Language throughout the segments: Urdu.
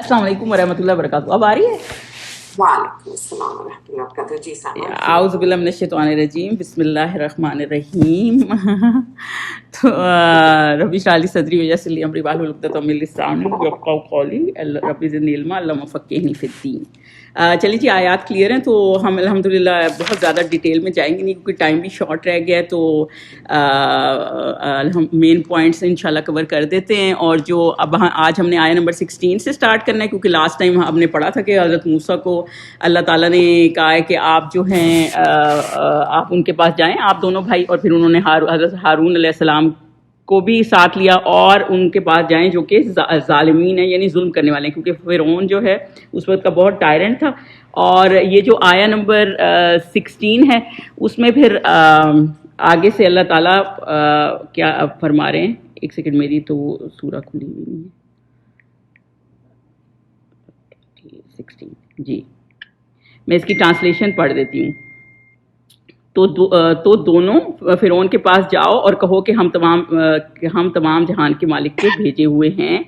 السلام علیکم ورحمۃ اللہ وبرکاتہ. اب آ رہی ہے؟ وعلیکم السلام ورحمۃ اللہ وبرکاتہ. جی سلام. اعوذ باللہ من الشیطان الرجیم. بسم اللہ الرحمن الرحیم. تو رب اشرح لی صدری ویسر لی امری واحلل عقدۃ من لسانی یفقہوا قولی. رب زدنی علما اللہم فقہنی فی الدین. چلیے جی، آیات کلیئر ہیں تو ہم الحمدللہ بہت زیادہ ڈیٹیل میں جائیں گے نہیں کیونکہ ٹائم بھی شارٹ رہ گیا ہے، تو ہم مین پوائنٹس انشاءاللہ کور کر دیتے ہیں. اور جو اب آج ہم نے آیہ نمبر 16 سے سٹارٹ کرنا ہے کیونککہ لاسٹ ٹائم ہم نے پڑھا تھا کہ حضرت موسیٰ کو اللہ تعالیٰ نے کہا ہے کہ آپ جو ہیں آپ ان کے پاس جائیں، آپ دونوں بھائی، اور پھر انہوں نے حضرت ہارون علیہ السلام کو بھی ساتھ لیا اور ان کے پاس جائیں جو کہ ظالمین ہیں، یعنی ظلم کرنے والے ہیں، کیونکہ فرعون جو ہے اس وقت کا بہت ٹائرنٹ تھا. اور یہ جو آیہ نمبر 16 ہے اس میں پھر آگے سے اللہ تعالیٰ کیا فرما رہے ہیں. ایک سیکنڈ، میری تو سورہ کھلی ہوئی نہیں ہے. 16 جی، میں اس کی ٹرانسلیشن پڑھ دیتی ہوں. تو دونوں فرعون کے پاس جاؤ اور کہو کہ ہم تمام جہان کے مالک کے بھیجے ہوئے ہیں.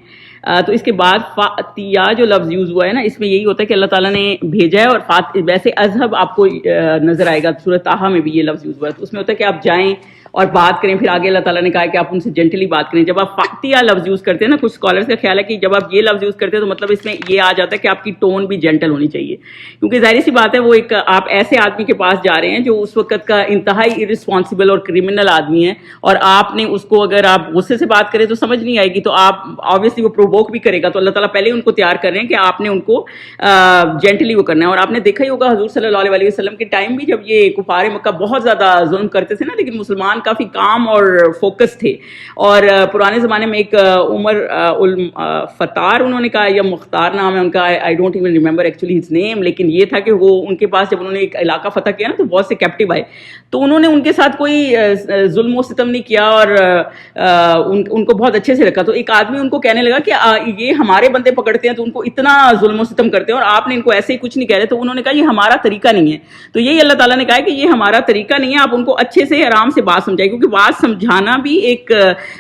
تو اس کے بعد فاتیا جو لفظ یوز ہوا ہے نا، اس میں یہی ہوتا ہے کہ اللہ تعالیٰ نے بھیجا ہے. اور ویسے اذہب آپ کو نظر آئے گا سورۃ طٰہٰ میں بھی یہ لفظ یوز ہوا ہے، تو اس میں ہوتا ہے کہ آپ جائیں اور بات کریں. پھر آگے اللہ تعالیٰ نے کہا کہ آپ ان سے جینٹلی بات کریں. جب آپ فاتیا لفظ یوز کرتے ہیں نا، کچھ اسکالرس کا خیال ہے کہ جب آپ یہ لفظ یوز کرتے ہیں تو مطلب اس میں یہ آ جاتا ہے کہ آپ کی ٹون بھی جینٹل ہونی چاہیے، کیونکہ ظاہر سی بات ہے وہ ایک آپ ایسے آدمی کے پاس جا رہے ہیں جو اس وقت کا انتہائی ارسپانسبل اور کرمنل آدمی ہے، اور آپ نے اس کو اگر آپ غصے سے بات کریں تو سمجھ نہیں آئے گی، تو آپ آبویسلی وہ پرووک بھی کرے گا. تو اللہ تعالیٰ پہلے ان کو تیار کر رہے ہیں کہ آپ نے ان کو جینٹلی وہ کرنا ہے. اور آپ نے دیکھا ہی ہوگا حضور صلی اللہ علیہ وسلم کے ٹائم بھی جب یہ کفار مکہ بہت زیادہ ظلم کرتے تھے نا، لیکن مسلمان کافی کام اور فوکس تھے. اور پرانے زمانے میں ایک عمر الفتار انہوں نے کہا، یا مختار نام ہے ان کا، I don't even remember actually his name, لیکن یہ تھا کہ وہ ان کے پاس جب انہوں نے ایک علاقہ فتح کیا نا تو بہت سے کیپٹیو آئے، تو انہوں نے ان کے ساتھ کوئی ظلم و ستم نہیں کیا اور ان کو بہت اچھے سے رکھا. تو ایک آدمی ان کو کہنے لگا کہ یہ ہمارے بندے پکڑتے ہیں تو ان کو اتنا ظلم و ستم کرتے ہیں اور آپ نے ان کو ایسے ہی کچھ نہیں کہہ رہے. تو انہوں نے کہا یہ ہمارا طریقہ نہیں ہے. تو یہی اللہ تعالیٰ نے کہا کہ یہ ہمارا طریقہ نہیں ہے، آپ ان کو اچھے سے آرام سے بات سمجھائیں، کیونکہ بات سمجھانا بھی ایک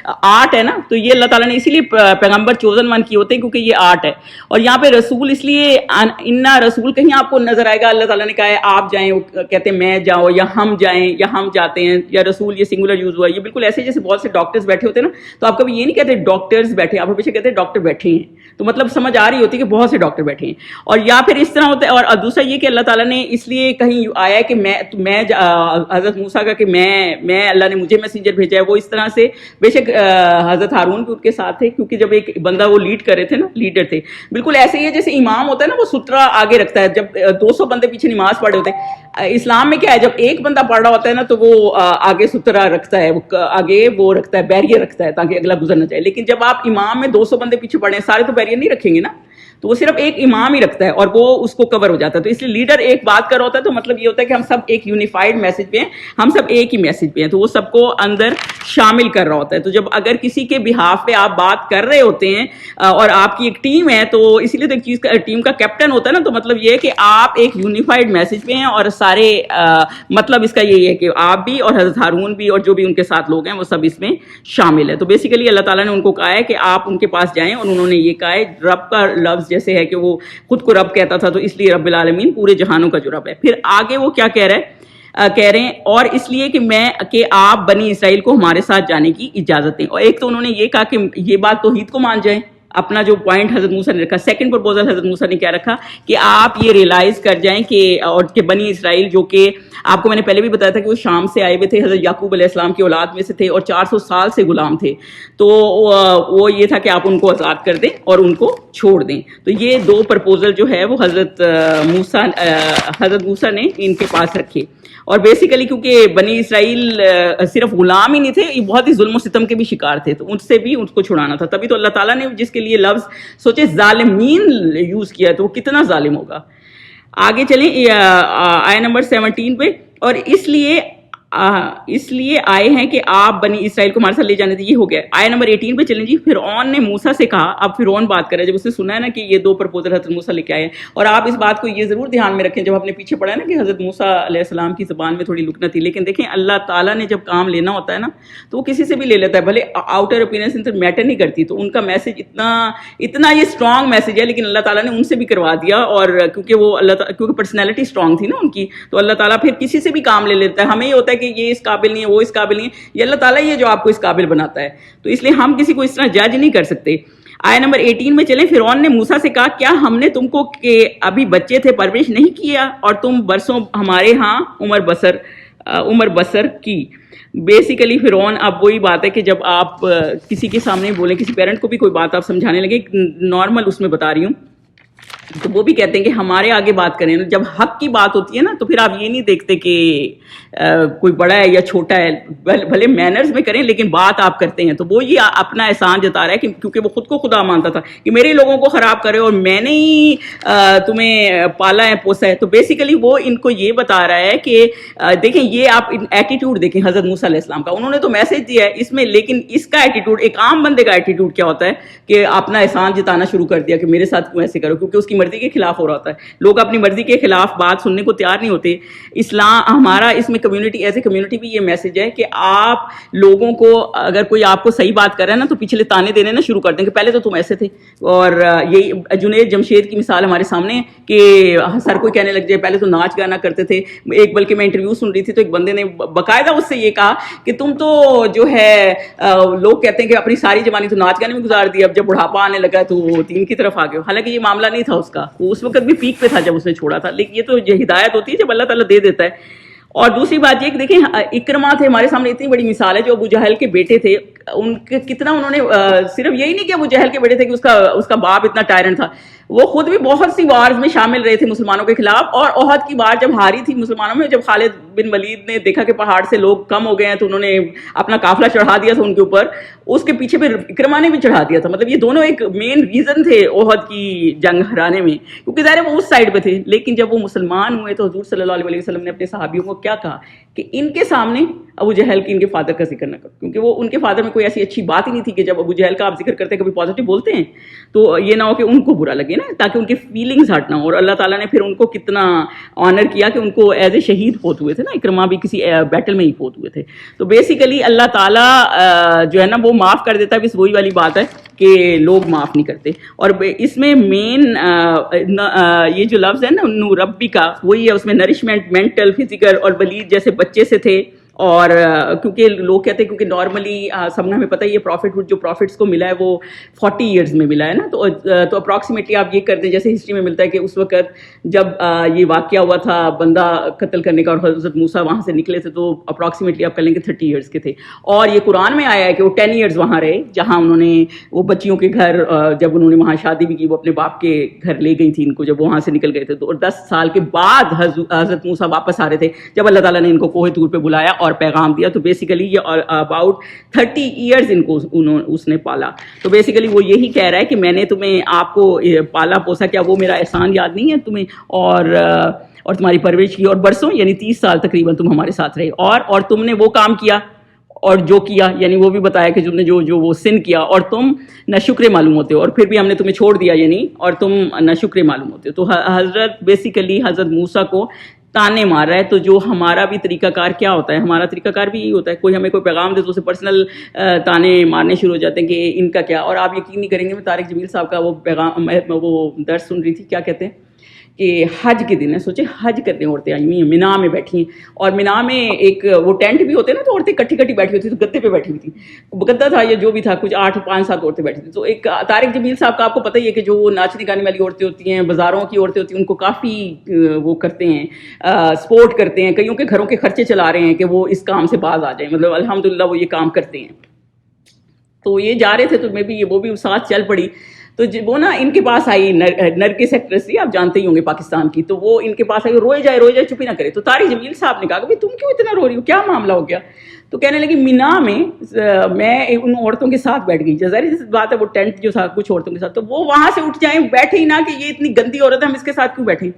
آرٹ ہے نا. تو یہ اللہ تعالیٰ نے اسی لیے پیغمبر چوزن ون کیے ہوتے ہیں کیونکہ یہ آرٹ ہے. اور یہاں پہ رسول اس لیے انا رسول کہیں آپ کو نظر آئے گا اللہ تعالیٰ نے کہا ہے آپ جائیں، وہ کہتے ہیں میں جاؤ، یا ہم جائیں، یا ہم جاتے ہیں، یا رسول یہ سنگولر یوز ہوا ہے. یہ بالکل ایسے جیسے بہت سے ڈاکٹرز بیٹھے ہوتے ہیں نا، تو آپ کبھی یہ نہیں کہتے ڈاکٹرز بیٹھے، آپ ہمیشہ کہتے ہیں ڈاکٹر بیٹھے ہیں، تو مطلب سمجھ آ رہی ہوتی ہے کہ بہت سے ڈاکٹر بیٹھے ہیں. اور یا پھر اس طرح ہوتا ہے. اور دوسرا یہ کہ اللہ تعالیٰ نے اس لیے کہیں آیا ہے کہ میں حضرت موسیٰ کا کہ میں اللہ نے مجھے میسنجر بھیجا ہے. وہ اس طرح سے بے شک حضرت ہارون بھی ان کے ساتھ تھے، کیونکہ جب ایک بندہ وہ لیڈ کر رہے تھے نا، لیڈر تھے، بالکل ایسے ہی ہے جیسے امام ہوتا ہے نا، وہ سترہ آگے رکھتا ہے. جب 200 بندے پیچھے نماز پڑھے ہوتے ہیں، اسلام میں کیا ہے، جب ایک بندہ پڑھ رہا ہوتا ہے نا تو وہ آگے سترہ رکھتا ہے، آگے وہ رکھتا ہے، بیریئر رکھتا ہے تاکہ اگلا گزر نہ جائے. لیکن جب آپ امام میں 200 بندے پیچھے پڑھے ہیں، سارے تو بیریئر نہیں رکھیں گے نا، تو وہ صرف ایک امام ہی رکھتا ہے اور وہ اس کو کور ہو جاتا ہے. تو اس لیے لیڈر ایک بات کر رہا ہوتا ہے تو مطلب یہ ہوتا ہے کہ ہم سب ایک یونیفائڈ میسج پہ ہیں، ہم سب ایک ہی میسج پہ ہیں، تو وہ سب کو اندر شامل کر رہا ہوتا ہے. تو جب اگر کسی کے بہاف پہ آپ بات کر رہے ہوتے ہیں اور آپ کی ایک ٹیم ہے، تو اسی لیے تو ایک چیز کا ٹیم کا کیپٹن ہوتا ہے نا، تو مطلب یہ ہے کہ آپ ایک یونیفائڈ میسج پہ ہیں اور سارے مطلب اس کا یہی ہے کہ آپ بھی اور حضرت ہارون بھی اور جو بھی ان کے ساتھ لوگ ہیں وہ سب اس میں شامل ہے. تو بیسیکلی اللہ تعالیٰ نے ان کو کہا ہے کہ آپ ان کے پاس جائیں، اور انہوں نے یہ کہا ہے. رب کا لفظ جیسے ہے کہ وہ خود کو رب کہتا تھا، تو اس لیے رب العالمین پورے جہانوں کا جو رب ہے. پھر آگے وہ کیا کہہ رہے ہیں، اور اس لیے کہ آپ بنی اسرائیل کو ہمارے ساتھ جانے کی اجازت دیں. اور ایک تو انہوں نے یہ کہا کہ یہ بات توحید کو مان جائیں، اپنا جو پوائنٹ حضرت موسیٰ نے رکھا. سیکنڈ پرپوزل حضرت موسیٰ نے کیا رکھا کہ آپ یہ ریئلائز کر جائیں کہ بنی اسرائیل جو کہ آپ کو میں نے پہلے بھی بتایا تھا کہ وہ شام سے آئے ہوئے تھے، حضرت یعقوب علیہ السلام کی اولاد میں سے تھے اور 400 سال سے غلام تھے. تو وہ یہ تھا کہ آپ ان کو آزاد کر دیں اور ان کو چھوڑ دیں. تو یہ دو پرپوزل جو ہے وہ حضرت موسیٰ نے ان کے پاس رکھے. اور بیسیکلی کیونکہ بنی اسرائیل صرف غلام ہی نہیں تھے، یہ بہت ہی ظلم و ستم کے بھی شکار تھے، تو ان سے بھی ان کو چھڑانا تھا. تبھی تو اللہ تعالیٰ نے جس کے لیے لفظ سوچے ظالمین یوز کیا ہے، تو وہ کتنا ظالم ہوگا. آگے چلیں آیہ نمبر 17 پہ. اور اس لیے اس لیے آئے ہیں کہ آپ بنی اسرائیل کو ہمارے ساتھ لے جانے تھے. یہ ہو گیا. آیت نمبر 18 پہ چلیں جی. فرعون نے موسیٰ سے کہا, اب فرعون بات کر رہا ہے جب اس نے سنا ہے نا کہ یہ 2 پرپوزل حضرت موسیٰ لے کے آئے ہیں. اور آپ اس بات کو یہ ضرور دھیان میں رکھیں, جب آپ نے پیچھے پڑھا ہے نا کہ حضرت موسیٰ علیہ السلام کی زبان میں تھوڑی لکنت تھی, لیکن دیکھیں اللہ تعالیٰ نے جب کام لینا ہوتا ہے نا تو وہ کسی سے بھی لے لیتا ہے, بھلے آؤٹر اپیرنس ان سے میٹر نہیں کرتی. تو ان کا میسج اتنا یہ اسٹرانگ میسج ہے, لیکن اللہ تعالیٰ نے ان سے بھی کروا دیا. اور کیونکہ وہ کیونکہ پرسنالٹی اسٹرانگ تھی نا ان کی, تو اللہ تعالیٰ پھر کسی سے بھی کام لے لیتا ہے. ہمیں یہ ہوتا ہے کہ یہ اس قابل نہیں ہے, وہ اس قابل نہیں ہے, یہ اللہ تعالیٰ ہی ہے جو آپ کو اس قابل بناتا ہے. تو اس لیے ہم کسی کو اس طرح جج نہیں کر سکتے. آیت نمبر 18 میں چلیں. فرعون نے موسیٰ سے کہا, کیا ہم نے تم کو کہ ابھی بچے تھے پرورش نہیں کیا, اور تم برسوں ہمارے ہاں عمر بسر کی. بیسیکلی فرعون, اب وہی بات ہے کہ جب آپ کسی کے سامنے بولیں, کسی پیرنٹ کو بھی کوئی بات آپ سمجھانے لگے, نارمل اس میں بتا رہی ہوں, تو وہ بھی کہتے ہیں کہ ہمارے آگے بات کریں. جب حق کی بات ہوتی ہے نا تو پھر آپ یہ نہیں دیکھتے کہ کوئی بڑا ہے یا چھوٹا ہے, بھلے مینرز میں کریں لیکن بات آپ کرتے ہیں. تو وہ یہ اپنا احسان جتا رہا ہے کہ کیونکہ وہ خود کو خدا مانتا تھا کہ میرے لوگوں کو خراب کرے اور میں نے ہی تمہیں پالا ہے پوسا ہے. تو بیسیکلی وہ ان کو یہ بتا رہا ہے کہ دیکھیں یہ آپ ایٹیٹیوڈ دیکھیں حضرت موسیٰ علیہ السلام کا, انہوں نے تو میسج دیا ہے اس میں, لیکن اس کا ایٹیٹیوڈ, ایک عام بندے کا ایٹیٹیوڈ کیا ہوتا ہے کہ اپنا احسان جتانا شروع کر دیا کہ میرے ساتھ کیوں ایسے کرو, کیونکہ اس کی مرضی کے خلاف ہو رہا ہوتا ہے. لوگ اپنی مرضی کے خلاف بات سننے کو تیار نہیں ہوتے. اسلام ہمارا اس میں کمیونٹی, ایز اے کمیونٹی بھی یہ میسج ہے کہ آپ لوگوں کو, اگر کوئی آپ کو صحیح بات کر رہا ہے نا تو پچھلے تانے دینے نا شروع کر دیں کہ پہلے تو تم ایسے تھے. اور یہی جنید جمشید کی مثال ہمارے سامنے ہے کہ سر کوئی کہنے لگ جائے پہلے تو ناچ گانا کرتے تھے. ایک بلکہ میں انٹرویو سن رہی تھی تو ایک بندے نے باقاعدہ اس سے یہ کہا کہ تم تو جو ہے, لوگ کہتے ہیں کہ اپنی ساری جوانی تو ناچ گانے میں گزار دی, اب جب بڑھاپا آنے لگا تو وہ دین کی طرف آ گئے. حالانکہ یہ معاملہ نہیں تھا اس کا, وہ اس وقت بھی پیک پہ تھا جب اس نے چھوڑا تھا. لیکن یہ تو یہ ہدایت ہوتی ہے جب اللہ تعالیٰ دے دیتا ہے. اور دوسری بات یہ کہ دیکھیں اکرما تھے ہمارے سامنے, اتنی بڑی مثال ہے, جو ابو جہل کے بیٹے تھے, ان کے کتنا انہوں نے, صرف یہی نہیں کہ ابو جہل کے بیٹے تھے کہ اس کا باپ اتنا ٹائرنٹ تھا, وہ خود بھی بہت سی وارز میں شامل رہے تھے مسلمانوں کے خلاف. اور احد کی وار جب ہاری تھی مسلمانوں میں, جب خالد بن ولید نے دیکھا کہ پہاڑ سے لوگ کم ہو گئے ہیں تو انہوں نے اپنا قافلہ چڑھا دیا تھا ان کے اوپر, اس کے پیچھے پھر اکرما نے بھی چڑھا دیا تھا. مطلب یہ دونوں ایک مین ریزن تھے احد کی جنگ ہرانے میں, کیونکہ ظاہر وہ اس سائڈ پہ تھے. لیکن جب وہ مسلمان ہوئے تو حضور صلی اللہ علیہ وسلم نے اپنے صحابیوں کو کیا کہا کہ ان کے سامنے ابو جہل کی, ان کے فادر کا ذکر نہ کرو, کیونکہ وہ ان کے فادر میں کوئی ایسی اچھی بات ہی نہیں تھی کہ جب ابو جہل کا آپ ذکر کرتے ہیں کبھی پازیٹیو بولتے ہیں تو یہ نہ ہو کہ ان کو برا لگے نا, تاکہ ان کی فیلنگز ہٹ نہ ہو. اور اللہ تعالیٰ نے پھر ان کو کتنا آنر کیا کہ ان کو ایز اے شہید فوت ہوئے تھے نا, اکرما بھی کسی بیٹل میں ہی فوت ہوئے تھے. تو بیسیکلی اللہ تعالیٰ جو ہے نا وہ معاف کر دیتا ہے, بس وہی والی بات ہے کہ لوگ معاف نہیں کرتے. اور اس میں مین یہ جو لفظ ہے نا نو ربی کا, وہی ہے, اس میں نرشمنٹ مینٹل فزیکل, اور ولید جیسے بچے سے تھے. اور کیونکہ لوگ کہتے ہیں کیونکہ نارملی سب نے ہمیں پتہ ہے یہ پروفٹ جو پروفٹس کو ملا ہے وہ 40 ایئرز میں ملا ہے نا, تو اپروکسیمیٹلی آپ یہ کر دیں جیسے ہسٹری میں ملتا ہے کہ اس وقت جب یہ واقعہ ہوا تھا بندہ قتل کرنے کا اور حضرت موسیٰ وہاں سے نکلے تھے, تو اپروکسیمیٹلی آپ کر لیں کہ 30 ایئرز کے تھے. اور یہ قرآن میں آیا ہے کہ وہ 10 ایئرز وہاں رہے, جہاں انہوں نے وہ بچیوں کے گھر, جب انہوں نے وہاں شادی بھی کی, وہ اپنے باپ کے گھر لے گئی تھی ان کو جب وہاں سے نکل گئے تھے. تو اور 10 سال کے بعد حضرت موسیٰ واپس آ رہے تھے جب اللہ تعالیٰ نے ان کو کوہ طور پہ بلایا اور پیغام دیا. تو بیسیکلی یہ اباؤٹ 30 ایئرز ان کو اس نے پالا. تو بیسیکلی وہ یہی کہہ رہا ہے کہ میں نے تمہیں, آپ کو پالا پوسا, کیا وہ میرا احسان یاد نہیں ہے تمہیں, اور تمہاری پرورش کی, اور برسوں یعنی 30 سال تقریباً تم ہمارے ساتھ رہے, اور تم نے وہ کام کیا اور جو کیا, یعنی وہ بھی بتایا کہ تم نے جو وہ سن کیا, اور تم نہ شکر معلوم ہوتے ہو, اور پھر بھی ہم نے تمہیں چھوڑ دیا, یعنی اور تم نہ شکر معلوم ہوتے ہو. تو حضرت بیسیکلی حضرت موسیٰ کو تانے مار رہا ہے. تو جو ہمارا بھی طریقہ کار کیا ہوتا ہے, ہمارا طریقہ کار بھی یہی ہوتا ہے, کوئی ہمیں کوئی پیغام دے تو اسے پرسنل تانے مارنے شروع ہو جاتے ہیں کہ ان کا کیا. اور آپ یقین نہیں کریں گے, میں طارق جمیل صاحب کا وہ پیغام, وہ درس سن رہی تھی, کیا کہتے ہیں کہ حج کے دن ہے, سوچے حج کرنے عورتیں آئی ہوئی ہیں, مینا میں بیٹھی ہیں, اور مینا میں ایک وہ ٹینٹ بھی ہوتے ہیں نا, تو عورتیں کٹھی کٹھی بیٹھی ہوتی تھی, تو گدے پہ بیٹھی ہوئی تھی, گدا تھا یا جو بھی تھا, کچھ 8-5-7 عورتیں بیٹھی تھیں. تو ایک طارق جمیل صاحب کا آپ کو پتہ ہی ہے کہ جو وہ ناچنے گانے والی عورتیں ہوتی ہیں, بازاروں کی عورتیں ہوتی ہیں, ان کو کافی وہ کرتے ہیں, سپورٹ کرتے ہیں, کئیوں کے گھروں کے خرچے چلا رہے ہیں کہ وہ اس کام سے باز آ جائیں, مطلب الحمدللہ وہ یہ کام کرتے ہیں. تو یہ جا رہے تھے تو میں بھی وہ بھی ساتھ چل پڑی. تو وہ نا ان کے پاس آئی, نرگس ایکٹریس تھی, آپ جانتے ہی ہوں گے پاکستان کی, تو وہ ان کے پاس آئی, روئے جائے چپ ہی نہ کرے. تو طارق جمیل صاحب نے کہا کہ تم کیوں اتنا رو رہی ہو, کیا معاملہ ہو گیا؟ تو کہنے لگی مینا میں میں ان عورتوں کے ساتھ بیٹھ گئی, ظاہر سی بات ہے وہ ٹینٹ جو تھا کچھ عورتوں کے ساتھ, تو وہ وہاں سے اٹھ جائیں, بیٹھے ہی نہ کہ یہ اتنی گندی عورت ہے, ہم اس کے ساتھ کیوں بیٹھیں.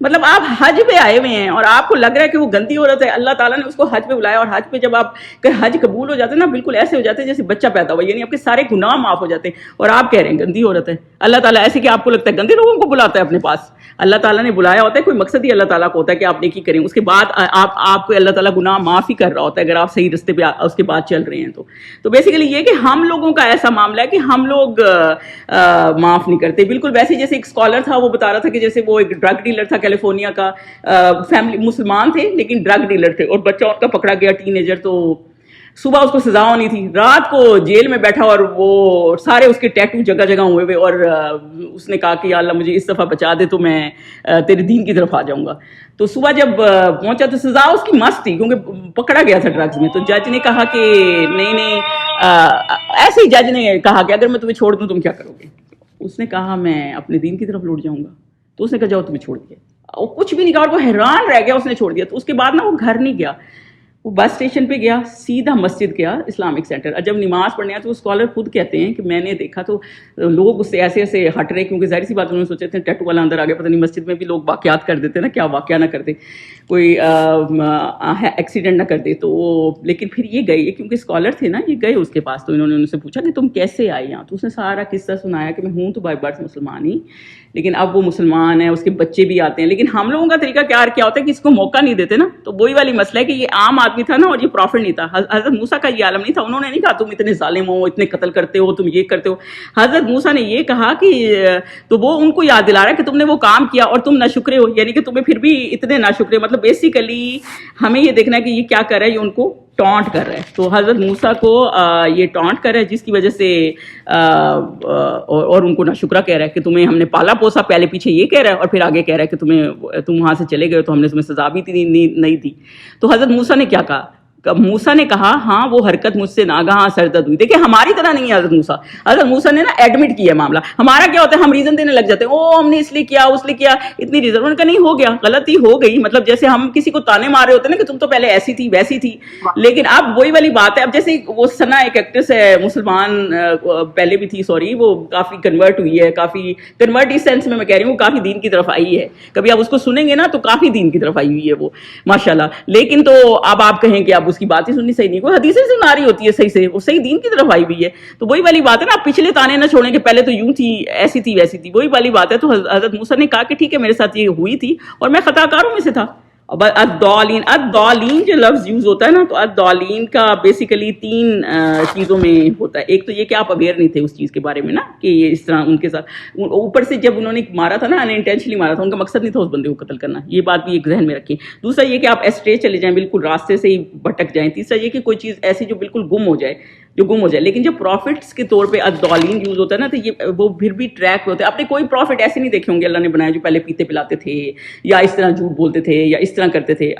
مطلب آپ حج پہ آئے ہوئے ہیں اور آپ کو لگ رہا ہے کہ وہ گندی عورت ہے, اللہ تعالیٰ نے اس کو حج پہ بلایا, اور حج پہ جب آپ کہ حج قبول ہو جاتے ہیں نا, بالکل ایسے ہو جاتے ہیں جیسے بچہ پیدا ہوا, یعنی آپ کے سارے گناہ معاف ہو جاتے ہیں, اور آپ کہہ رہے ہیں گندی عورت ہے. اللہ تعالیٰ ایسے کہ آپ کو لگتا ہے گندے لوگوں کو بلاتا ہے اپنے پاس, اللہ تعالیٰ نے بلایا ہوتا ہے, کوئی مقصد ہی اللہ تعالیٰ کو ہوتا ہے کہ آپ نیکی کریں, اس کے بعد آپ کو اللہ تعالیٰ گناہ معاف ہی کر رہا ہوتا ہے اگر آپ صحیح رستے پہ اس کے بعد چل رہے ہیں. تو بیسیکلی یہ کہ ہم لوگوں کا ایسا معاملہ ہے کہ ہم لوگ معاف نہیں کرتے. بالکل ویسے جیسے ایک اسکالر تھا, وہ بتا رہا تھا کہ جیسے وہ ایک ڈرگ ڈیلر تھا کیلیفورنیا کا, فیملی مسلمان تھے لیکن ڈرگ ڈیلر تھے, اور بچہ ان کا پکڑا گیا ٹین ایجر, تو صبح اس کو سزا ہونی تھی, رات کو جیل میں بیٹھا اور وہ سارے اس کے ٹیٹو جگہ جگہ ہوئے ہوئے, اور اس نے کہا کہ یا اللہ مجھے اس دفعہ بچا دے تو میں تیرے دین کی طرف آ جاؤں گا. تو صبح جب پہنچا تو سزا اس کی مست تھی کیونکہ پکڑا گیا تھا ڈرگز میں. تو جج نے کہا کہ نہیں, ایسے ہی جج نے کہا کہ اگر میں تمہیں چھوڑ دوں تم کیا کرو گے؟ اس نے کہا میں اپنے دین کی طرف لوٹ جاؤں گا. تو اس نے کہا جاؤ تمہیں چھوڑ دیا. وہ کچھ بھی نہیں کہا اور وہ حیران رہ گیا, اس نے چھوڑ دیا. تو اس کے بعد نا وہ گھر نہیں گیا, وہ بس اسٹیشن پہ گیا, سیدھا مسجد گیا, اسلامک سینٹر. اور جب نماز پڑھنے آیا تو اسکالر خود کہتے ہیں کہ میں نے دیکھا تو لوگ اس سے ایسے ایسے ہٹ رہے, کیونکہ ظاہر سی بات انہوں نے سوچے تھے ٹیٹو والا اندر آ گیا, پتہ نہیں مسجد میں بھی لوگ واقعات کر دیتے نا, کیا واقعہ نہ کرتے, کوئی ایکسیڈنٹ نہ کرتے. تو لیکن پھر یہ گئے کیونکہ اسکالر تھے نا, یہ گئے اس کے پاس. تو انہوں نے ان سے پوچھا کہ تم کیسے آئے یہاں؟ تو اس نے سارا قصہ سنایا کہ میں ہوں تو بائی برتھ مسلمان ہی, لیکن اب وہ مسلمان ہے, اس کے بچے بھی آتے ہیں. لیکن ہم لوگوں کا طریقہ کیا ہوتا ہے کہ اس کو موقع نہیں دیتے نا. تو وہی والی مسئلہ ہے کہ یہ عام آدمی تھا نا, اور یہ پروفٹ نہیں تھا. حضرت موسیٰ کا یہ عالم نہیں تھا. انہوں نے نہیں کہا تم اتنے ظالم ہو, اتنے قتل کرتے ہو, تم یہ کرتے ہو. حضرت موسیٰ نے یہ کہا کہ تو وہ ان کو یاد دلا رہا ہے کہ تم نے وہ کام کیا اور تم ناشکرے ہو, یعنی کہ تمہیں پھر بھی اتنے ناشکرے. مطلب بیسیکلی ہمیں یہ دیکھنا ہے کہ یہ کیا کر رہا ہے, یہ ان کو ٹانٹ کر رہا ہے. تو حضرت موسیٰ کو یہ ٹانٹ کر رہا ہے, جس کی وجہ سے اور ان کو ناشکرہ کہہ رہا ہے کہ تمہیں ہم نے پالا پوسا, پہلے پیچھے یہ کہہ رہا ہے, اور پھر آگے کہہ رہا ہے کہ تم وہاں سے چلے گئے تو ہم نے تمہیں سزا بھی نہیں دی. تو حضرت موسیٰ نے کیا کہا؟ موسیٰ نے کہا ہاں وہ حرکت مجھ سے ناگہاں سرزد ہوئی. دیکھیں ہماری طرح نہیں ہے حضرت موسیٰ. حضرت موسیٰ نے نا ایڈمٹ کیا معاملہ. ہمارا کیا ہوتا ہے, ہم ریزن دینے لگ جاتے ہیں, او ہم نے اس لیے کیا, اس لیے کیا, اتنی ریزن. انہوں نے کہا نہیں, ہو گیا, غلطی ہو گئی. مطلب جیسے ہم کسی کو تانے مارے ہوتے ہیں نا کہ تم تو پہلے ایسی تھی ویسی تھی, لیکن اب وہی والی بات ہے. اب جیسے وہ ثنا ایک ایکٹریس ہے مسلمان, پہلے بھی تھی سوری, وہ کافی کنورٹ ہوئی ہے, کافی کنورٹ اس سینس میں کہہ رہی ہوں, وہ کافی دین کی طرف آئی ہے. کبھی آپ اس کو سنیں گے نا تو کافی دین کی طرف آئی ہوئی ہے وہ ماشاءاللہ. لیکن تو اب آپ کہیں کہ اب اس کی بات ہی سننی صحیح نہیں, کوئی حدیثیں سنا رہی ہوتی ہے صحیح سے, وہ صحیح دین کی طرف آئی ہوئی ہے. تو وہی والی بات ہے نا, آپ پچھلے تانے نہ چھوڑیں کہ پہلے تو یوں تھی, ایسی تھی ویسی تھی, وہی والی بات ہے. تو حضرت موسیٰ نے کہا کہ ٹھیک ہے میرے ساتھ یہ ہوئی تھی اور میں خطا کاروں میں سے تھا. اب الضالین جو لفظ یوز ہوتا ہے نا, تو الضالین کا بیسیکلی 3 چیزوں میں ہوتا ہے. ایک تو یہ کہ آپ اویئر نہیں تھے اس چیز کے بارے میں نا, کہ یہ اس طرح ان کے ساتھ, اوپر سے جب انہوں نے مارا تھا نا ان انٹینشنلی مارا تھا, ان کا مقصد نہیں تھا اس بندے کو قتل کرنا, یہ بات بھی ایک ذہن میں رکھیں. دوسرا یہ کہ آپ ایسٹریج چلے جائیں, بالکل راستے سے ہی بھٹک جائیں. تیسرا یہ کہ کوئی چیز ایسی جو بالکل گم ہو جائے, لیکن جب پروفٹس کے طور پہ الضالین یوز ہوتا ہے نا, تو یہ وہ پھر بھی ٹریک پہ ہوتے ہیں. آپ نے کوئی پروفٹ ایسے نہیں دیکھے ہوں گے اللہ نے بنایا جو پہلے پیتے پلاتے تھے, یا اس طرح جھوٹ بولتے تھے, یا اس طرح کرتے تھے.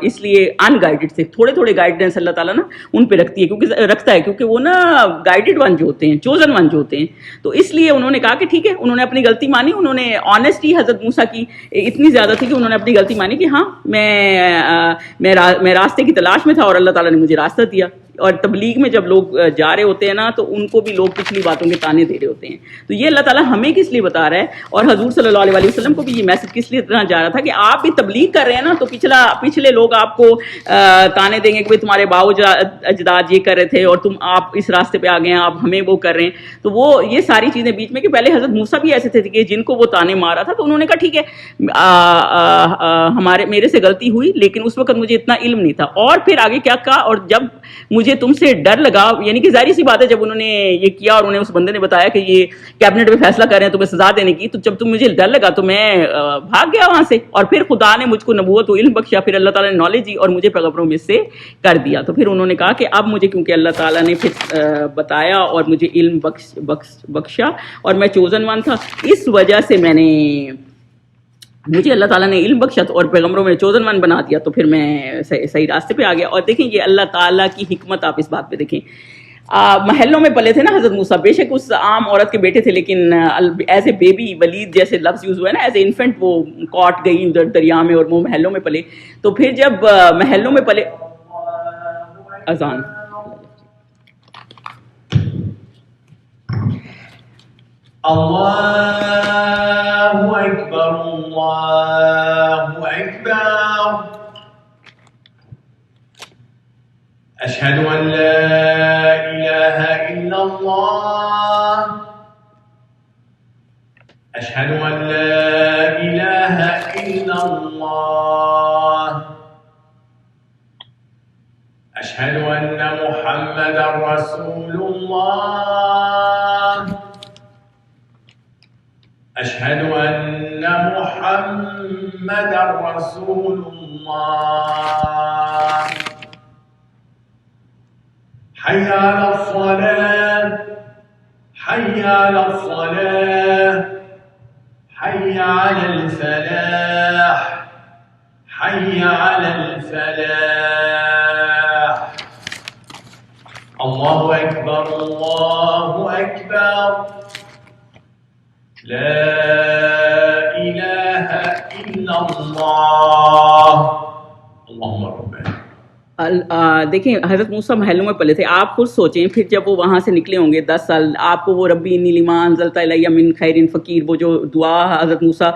اس لیے ان گائیڈڈ تھے. تھوڑے تھوڑے گائیڈنس اللہ تعالیٰ نا ان پہ رکھتا ہے, کیونکہ وہ نا گائیڈڈ ون جو ہوتے ہیں, چوزن ون جو ہوتے ہیں. تو اس لیے انہوں نے کہا کہ ٹھیک ہے, انہوں نے اپنی غلطی مانی. انہوں نے آنیسٹی حضرت موسیٰ کی اتنی زیادہ تھی کہ انہوں نے اپنی غلطی مانی کہ ہاں میں راستے کی تلاش میں تھا اور اللہ تعالیٰ نے مجھے راستہ دیا. اور تبلیغ میں جب لوگ جا رہے ہوتے ہیں نا, تو ان کو بھی لوگ پچھلی باتوں کے تانے دے رہے ہوتے ہیں. تو یہ اللہ تعالیٰ ہمیں کس لیے بتا رہا ہے, اور حضور صلی اللہ علیہ وسلم کو بھی یہ میسج کس لیے اتنا جا رہا تھا کہ آپ بھی تبلیغ کر رہے ہیں نا, تو پچھلے لوگ آپ کو تانے دیں گے کہ تمہارے باؤ اجداد یہ کر رہے تھے اور آپ اس راستے پہ آ گئے ہیں, آپ ہمیں وہ کر رہے ہیں. تو وہ یہ ساری چیزیں بیچ میں, کہ پہلے حضرت موسیٰ بھی ایسے تھے کہ جن کو وہ تانے مارا تھا, تو انہوں نے کہا ٹھیک ہے میرے سے غلطی ہوئی, لیکن اس وقت مجھے اتنا علم نہیں تھا. اور پھر آگے کیا کہا, اور جب مجھے تم سے ڈر لگا, یعنی کہ ظاہری سی بات ہے جب انہوں نے یہ کیا اور انہیں اس بندے نے بتایا کہ یہ کیبنٹ میں فیصلہ کر رہے ہیں تمہیں سزا دینے کی, تو جب تم مجھے ڈر لگا تو میں بھاگ گیا وہاں سے. اور پھر خدا نے مجھ کو نبوت و علم بخشا, پھر اللہ تعالیٰ نے نالج دی اور مجھے پیغمبروں میں سے کر دیا. تو پھر انہوں نے کہا کہ اب مجھے کیونکہ اللہ تعالیٰ نے پھر بتایا اور مجھے علم بخشا اور میں چوزن ون تھا, اس وجہ سے مجھے اللہ تعالیٰ نے علم بخشا اور پیغمبروں میں چوزن ون بنا دیا, تو پھر میں صحیح راستے پہ آ گیا. اور دیکھیں یہ اللہ تعالیٰ کی حکمت, آپ اس بات پہ دیکھیں. محلوں میں پلے تھے نا حضرت موسیٰ, بے شک اس عام عورت کے بیٹے تھے, لیکن ایز اے بیبی, ولید جیسے لفظ یوز ہوا ہے نا, ایز اے انفینٹ وہ کاٹ گئی ادھر دریا میں, اور وہ محلوں میں پلے. تو پھر جب محلوں میں پلے, اذان اللہ اکبر اللہ أشهد أن لا إله إلا الله أشهد أن محمدا رسول الله أشهد أن محمدا رسول الله حي على الصلاة حي على الصلاة حي على الفلاح حي على الفلاح الله أكبر الله أكبر لا إله إلا الله اللهم ربنا دیکھیں حضرت موسیٰ محلوں میں پلے تھے. آپ خود سوچیں پھر جب وہ وہاں سے نکلے ہوں گے 10 سال, آپ کو وہ ربی انی لما انزلت الی من خیر فقیر, وہ جو دعا حضرت موسیٰ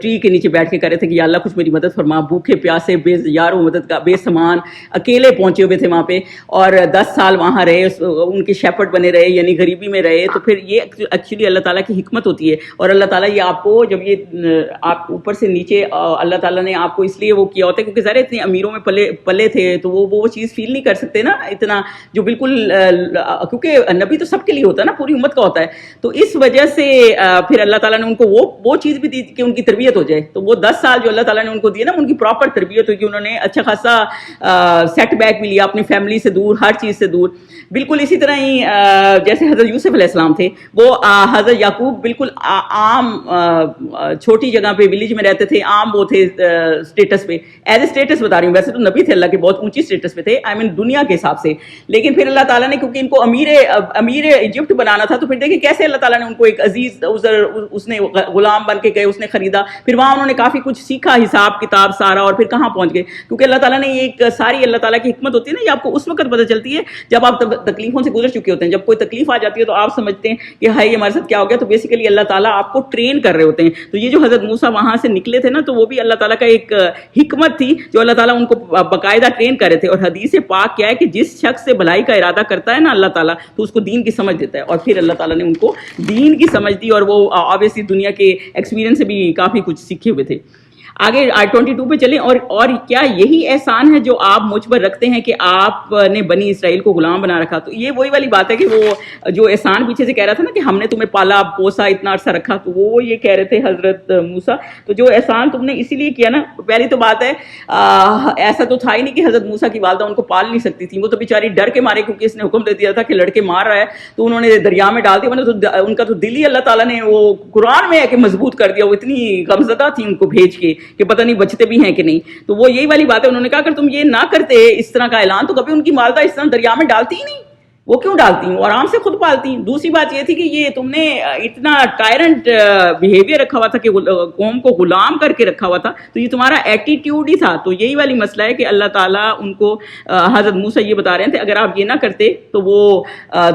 ٹری کے نیچے بیٹھ کے کر رہے تھے کہ یا اللہ کچھ میری مدد فرما, بھوکے پیاسے بے یار و مدد کا بے سامان اکیلے پہنچے ہوئے تھے وہاں پہ, اور 10 سال وہاں رہے, ان کے شیپرڈ بنے رہے, یعنی غریبی میں رہے. تو پھر یہ ایکچولی اللہ تعالیٰ کی حکمت ہوتی ہے, اور اللہ تعالیٰ یہ آپ کو جب یہ آپ اوپر سے نیچے اللہ تعالیٰ نے آپ کو اس لیے وہ کیا ہوتا ہے کیونکہ ذرا اتنے امیروں میں پلے تھے تو وہ چیز فیل نہیں کر سکتے نا اتنا, جو بالکل کیونکہ نبی تو سب کے لیے ہوتا ہے نا, پوری امت کا ہوتا ہے. تو اس وجہ سے پھر اللہ تعالیٰ نے ان کو وہ چیز بھی دی کہ ان کی تربیت ہو جائے. تو وہ 10 سال جو اللہ تعالیٰ نے ان کو دیے نا, ان کی پراپر تربیت ہوئی کہ انہوں نے اچھا خاصا سیٹ بیک بھی لیا اپنی فیملی سے دور, ہر چیز سے دور. بالکل اسی طرح ہی جیسے حضرت یوسف علیہ السلام تھے, وہ حضرت یعقوب بالکل عام چھوٹی جگہ پہ ولیج میں رہتے تھے, عام وہ تھے اسٹیٹس پہ, ایز اے اسٹیٹس بتا رہی ہوں, ویسے تو نبی تھے اللہ کے, بہت اونچی اسٹیٹس پہ تھے, آئی مین دنیا کے حساب سے. لیکن پھر اللہ تعالیٰ نے کیونکہ ان کو امیر ایجپٹ بنانا تھا, تو پھر دیکھیں کیسے اللہ تعالیٰ نے ان کو ایک عزیز اس نے غلام بن کے گئے, اس نے خریدا, پھر وہاں انہوں نے کافی کچھ سیکھا, حساب کتاب سارا, اور پھر کہاں پہنچ گئے. کیونکہ اللہ تعالیٰ نے ایک ساری اللہ تعالیٰ کی حکمت ہوتی ہے نا, یہ آپ کو اس وقت پتہ چلتی ہے جب آپ تکلیفوں سے گزر چکے ہوتے ہیں. جب کوئی تکلیف آ جاتی ہے تو آپ سمجھتے ہیں کہ ہائی یہ ہمارے ساتھ کیا ہو گیا, تو بیسیکلی اللہ تعالیٰ آپ کو ٹرین کر رہے ہوتے ہیں. تو یہ جو حضرت موسیٰ وہاں سے نکلے تھے نا, تو وہ بھی اللہ تعالیٰ کا ایک حکمت تھی جو اللہ تعالیٰ ان کو باقاعدہ ٹرین کر رہے تھے. اور حدیث پاک کیا ہے کہ جس شخص سے بھلائی کا ارادہ کرتا ہے نا اللہ تعالیٰ, تو اس کو دین کی سمجھ دیتا ہے. اور پھر اللہ تعالیٰ نے ان کو دین کی سمجھ دی, اور وہ آبویسلی دنیا کے ایکسپیرینس سے بھی کافی کچھ سیکھے ہوئے تھے. آگے 22 پہ چلیں. اور کیا یہی احسان ہے جو آپ مجھ پر رکھتے ہیں کہ آپ نے بنی اسرائیل کو غلام بنا رکھا. تو یہ وہی والی بات ہے کہ وہ جو احسان پیچھے سے کہہ رہا تھا نا کہ ہم نے تمہیں پالا پوسا اتنا عرصہ رکھا, تو وہ یہ کہہ رہے تھے حضرت موسیٰ, تو جو احسان تم نے اسی لیے کیا نا. پہلی تو بات ہے ایسا تو تھا ہی نہیں کہ حضرت موسیٰ کی والدہ ان کو پال نہیں سکتی تھی, وہ تو بیچاری ڈر کے مارے, کیونکہ اس نے حکم دے دیا تھا کہ لڑکے مار رہا ہے تو انہوں نے دریا میں ڈال دیا. ان کا تو دل ہی اللہ تعالیٰ نے وہ قرآن میں ہے کہ مضبوط کر دیا. وہ اتنی غمزدہ تھی ان کو بھیج کے کہ پتہ نہیں بچتے بھی ہیں کہ نہیں. تو وہ یہی والی بات ہے, انہوں نے کہا اگر تم یہ نہ کرتے اس طرح کا اعلان تو کبھی ان کی والدہ اس طرح دریا میں ڈالتی ہی نہیں. وہ کیوں ڈالتی ہوں, آرام سے خود پالتی. دوسری بات یہ تھی کہ یہ تم نے اتنا ٹائرنٹ بیہیویئر رکھا ہوا تھا کہ قوم کو غلام کر کے رکھا ہوا تھا, تو یہ تمہارا ایٹیٹیوڈ ہی تھا. تو یہی والی مسئلہ ہے کہ اللہ تعالیٰ ان کو حضرت موسیٰ یہ بتا رہے تھے اگر آپ یہ نہ کرتے تو وہ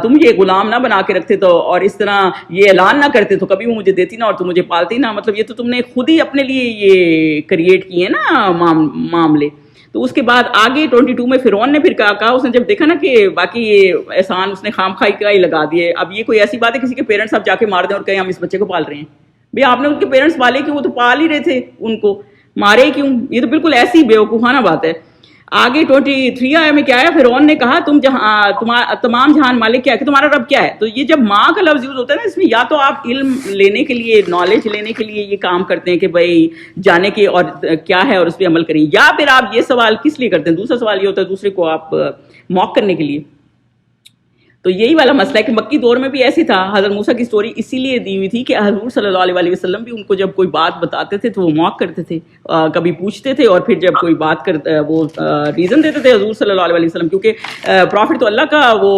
تم یہ غلام نہ بنا کے رکھتے تو, اور اس طرح یہ اعلان نہ کرتے تو کبھی وہ مجھے دیتی نہ اور تم مجھے پالتی نہ. مطلب یہ تو تم نے خود ہی اپنے لیے یہ کریٹ کیے نا معاملے. تو اس کے بعد آگے 22 میں فرعون نے پھر کہا, اس نے جب دیکھا نا کہ باقی یہ احسان اس نے خام خائی کا ہی لگا دیے. اب یہ کوئی ایسی بات ہے کسی کے پیرنٹس آپ جا کے مار دیں اور کہیں ہم اس بچے کو پال رہے ہیں, بھئی آپ نے ان کے پیرنٹس پالے کیوں, وہ تو پال ہی رہے تھے, ان کو مارے کیوں؟ یہ تو بالکل ایسی بیوقوفانہ بات ہے. آگے 23 آئے میں کیا ہے, فرعون نے کہا تم تمام جہان مالک کیا ہے کہ تمہارا رب کیا ہے. تو یہ جب ماں کا لفظ یوز ہوتا ہے نا, اس میں یا تو آپ علم لینے کے لیے, نالج لینے کے لیے یہ کام کرتے ہیں کہ بھائی جانے کے اور کیا ہے اور اس پہ عمل کریں, یا پھر آپ یہ سوال کس لیے کرتے ہیں. دوسرا سوال یہ ہوتا ہے دوسرے کو آپ موک کرنے کے لیے. تو یہی والا مسئلہ ہے کہ مکی دور میں بھی ایسی تھا. حضرت موسیٰ کی سٹوری اسی لیے دی ہوئی تھی کہ حضور صلی اللہ علیہ وسلم بھی ان کو جب کوئی بات بتاتے تھے تو وہ موک کرتے تھے, کبھی پوچھتے تھے, اور پھر جب کوئی بات وہ ریزن دیتے تھے حضور صلی اللہ علیہ وسلم, کیونکہ پروفٹ تو اللہ کا وہ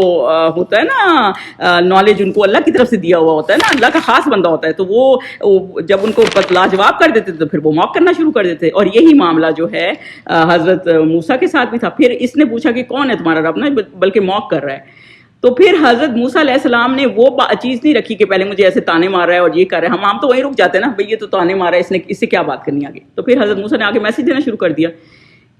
ہوتا ہے نا, نالج ان کو اللہ کی طرف سے دیا ہوا ہوتا ہے نا, اللہ کا خاص بندہ ہوتا ہے. تو وہ جب ان کو لاجواب کر دیتے تھے تو پھر وہ موک کرنا شروع کر دیتے. اور یہی معاملہ جو ہے حضرت موسیٰ کے ساتھ بھی تھا. پھر اس نے پوچھا کہ کون ہے تمہارا رب, نا بلکہ موک کر رہا ہے. تو پھر حضرت موسیٰ علیہ السلام نے وہ چیز نہیں رکھی کہ پہلے مجھے ایسے تانے مار رہا ہے اور یہ کر رہا ہے. ہم تو وہیں رک جاتے ہیں نا, بھئی یہ تو تانے مار رہا ہے, اس سے کیا بات کرنی آگے. تو پھر حضرت موسیٰ نے آگے میسج دینا شروع کر دیا